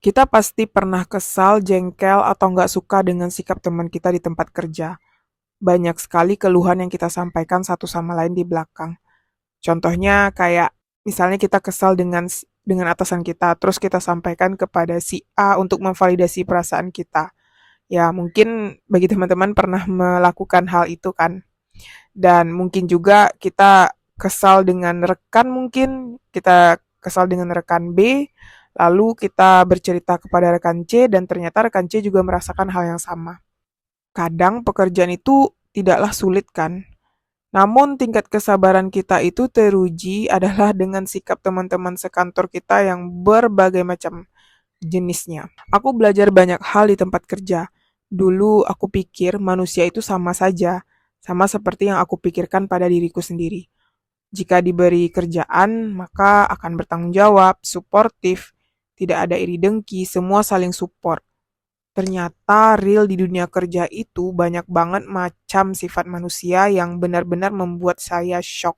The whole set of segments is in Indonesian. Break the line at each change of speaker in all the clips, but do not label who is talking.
Kita pasti pernah kesal, jengkel, atau nggak suka dengan sikap teman kita di tempat kerja. Banyak sekali keluhan yang kita sampaikan satu sama lain di belakang. Contohnya kayak misalnya kita kesal dengan atasan kita, terus kita sampaikan kepada si A untuk memvalidasi perasaan kita. Ya, mungkin bagi teman-teman pernah melakukan hal itu kan. Dan mungkin juga kita kesal dengan rekan mungkin, kita kesal dengan rekan B, lalu kita bercerita kepada rekan C dan ternyata rekan C juga merasakan hal yang sama. Kadang pekerjaan itu tidaklah sulit kan, namun tingkat kesabaran kita itu teruji adalah dengan sikap teman-teman sekantor kita yang berbagai macam jenisnya. Aku belajar banyak hal di tempat kerja. Dulu aku pikir manusia itu sama saja, sama seperti yang aku pikirkan pada diriku sendiri. Jika diberi kerjaan, maka akan bertanggung jawab, suportif, tidak ada iri dengki, semua saling support. Ternyata real di dunia kerja itu banyak banget macam sifat manusia yang benar-benar membuat saya shock.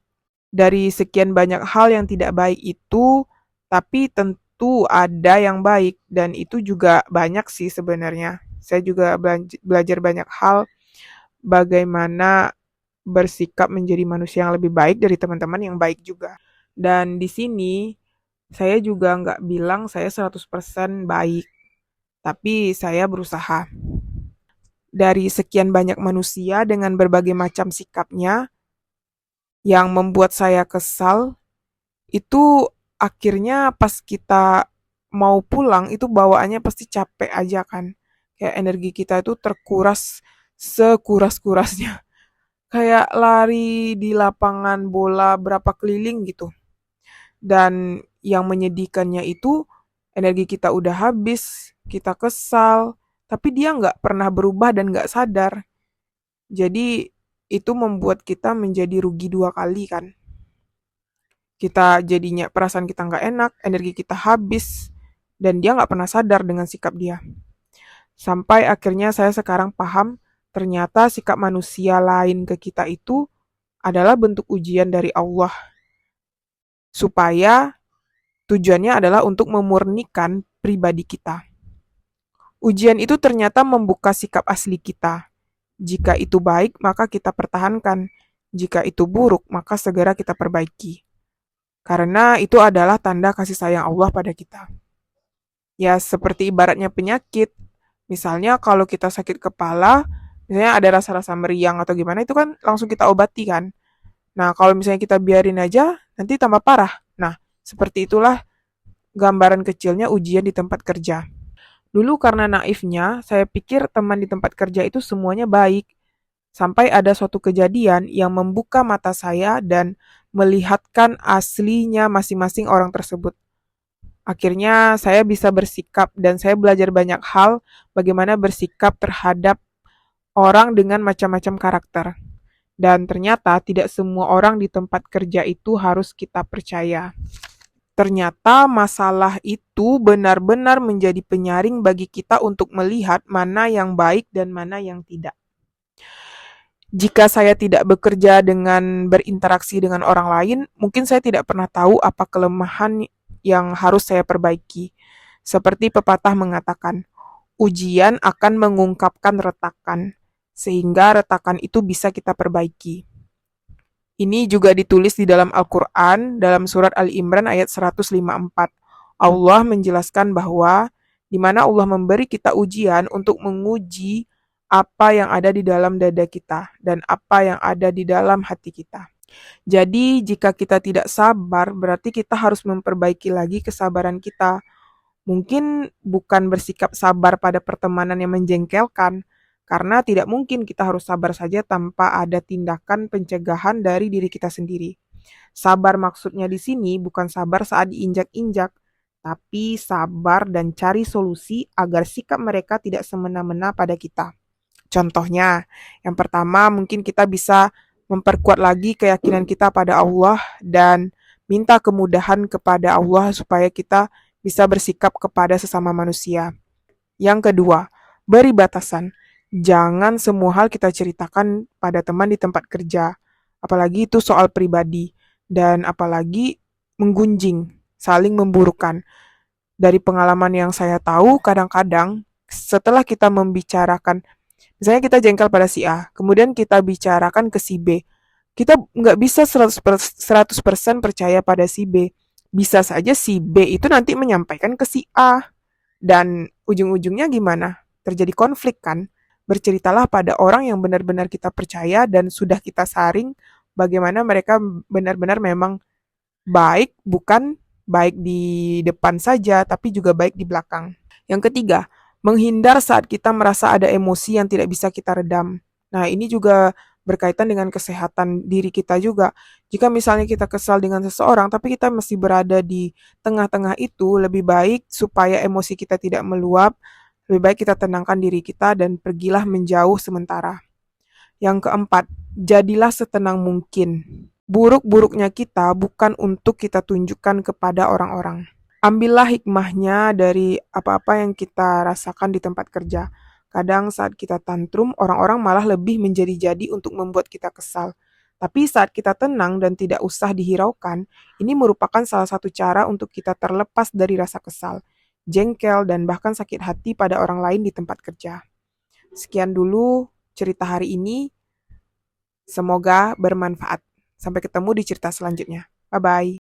Dari sekian banyak hal yang tidak baik itu, tapi tentu ada yang baik dan itu juga banyak sih sebenarnya. Saya juga belajar banyak hal bagaimana bersikap menjadi manusia yang lebih baik dari teman-teman yang baik juga. Dan di sini saya juga nggak bilang saya 100% baik, tapi saya berusaha. Dari sekian banyak manusia dengan berbagai macam sikapnya yang membuat saya kesal, itu akhirnya pas kita mau pulang itu bawaannya pasti capek aja kan. Kayak energi kita itu terkuras sekuras-kurasnya. Kayak lari di lapangan bola berapa keliling gitu. Dan yang menyedihkannya itu energi kita udah habis, kita kesal, tapi dia nggak pernah berubah dan nggak sadar. Jadi itu membuat kita menjadi rugi dua kali kan. Kita jadinya perasaan kita nggak enak, energi kita habis, dan dia nggak pernah sadar dengan sikap dia. Sampai akhirnya saya sekarang paham, ternyata sikap manusia lain ke kita itu adalah bentuk ujian dari Allah. Supaya tujuannya adalah untuk memurnikan pribadi kita. Ujian itu ternyata membuka sikap asli kita. Jika itu baik, maka kita pertahankan. Jika itu buruk, maka segera kita perbaiki. Karena itu adalah tanda kasih sayang Allah pada kita. Ya, seperti ibaratnya penyakit. Misalnya kalau kita sakit kepala, misalnya ada rasa-rasa meriang atau gimana, itu kan langsung kita obati kan. Nah, kalau misalnya kita biarin aja, nanti tambah parah. Nah, seperti itulah gambaran kecilnya ujian di tempat kerja. Dulu karena naifnya, saya pikir teman di tempat kerja itu semuanya baik. Sampai ada suatu kejadian yang membuka mata saya dan melihatkan aslinya masing-masing orang tersebut. Akhirnya saya bisa bersikap dan saya belajar banyak hal bagaimana bersikap terhadap orang dengan macam-macam karakter. Dan ternyata tidak semua orang di tempat kerja itu harus kita percaya. Ternyata masalah itu benar-benar menjadi penyaring bagi kita untuk melihat mana yang baik dan mana yang tidak. Jika saya tidak bekerja dengan berinteraksi dengan orang lain, mungkin saya tidak pernah tahu apa kelemahan yang harus saya perbaiki. Seperti pepatah mengatakan, ujian akan mengungkapkan retakan, sehingga retakan itu bisa kita perbaiki. Ini juga ditulis di dalam Al-Quran, dalam surat Ali Imran ayat 154. Allah menjelaskan bahwa di mana Allah memberi kita ujian untuk menguji apa yang ada di dalam dada kita dan apa yang ada di dalam hati kita. Jadi, jika kita tidak sabar, berarti kita harus memperbaiki lagi kesabaran kita. Mungkin bukan bersikap sabar pada pertemanan yang menjengkelkan, karena tidak mungkin kita harus sabar saja tanpa ada tindakan pencegahan dari diri kita sendiri. Sabar maksudnya di sini bukan sabar saat diinjak-injak, tapi sabar dan cari solusi agar sikap mereka tidak semena-mena pada kita. Contohnya, yang pertama mungkin kita bisa memperkuat lagi keyakinan kita pada Allah dan minta kemudahan kepada Allah supaya kita bisa bersikap kepada sesama manusia. Yang kedua, beri batasan. Jangan semua hal kita ceritakan pada teman di tempat kerja, apalagi itu soal pribadi, dan apalagi menggunjing, saling memburukan. Dari pengalaman yang saya tahu, kadang-kadang setelah kita membicarakan, misalnya kita jengkel pada si A, kemudian kita bicarakan ke si B, kita nggak bisa 100% percaya pada si B. Bisa saja si B itu nanti menyampaikan ke si A, dan ujung-ujungnya gimana? Terjadi konflik kan? Berceritalah pada orang yang benar-benar kita percaya dan sudah kita saring bagaimana mereka benar-benar memang baik, bukan baik di depan saja, tapi juga baik di belakang. Yang ketiga, menghindar saat kita merasa ada emosi yang tidak bisa kita redam. Nah, ini juga berkaitan dengan kesehatan diri kita juga. Jika misalnya kita kesal dengan seseorang, tapi kita masih berada di tengah-tengah itu, lebih baik supaya emosi kita tidak meluap, lebih baik kita tenangkan diri kita dan pergilah menjauh sementara. Yang keempat, jadilah setenang mungkin. Buruk-buruknya kita bukan untuk kita tunjukkan kepada orang-orang. Ambillah hikmahnya dari apa-apa yang kita rasakan di tempat kerja. Kadang saat kita tantrum, orang-orang malah lebih menjadi-jadi untuk membuat kita kesal. Tapi saat kita tenang dan tidak usah dihiraukan, ini merupakan salah satu cara untuk kita terlepas dari rasa kesal, jengkel, dan bahkan sakit hati pada orang lain di tempat kerja. Sekian dulu cerita hari ini. Semoga bermanfaat. Sampai ketemu di cerita selanjutnya. Bye-bye.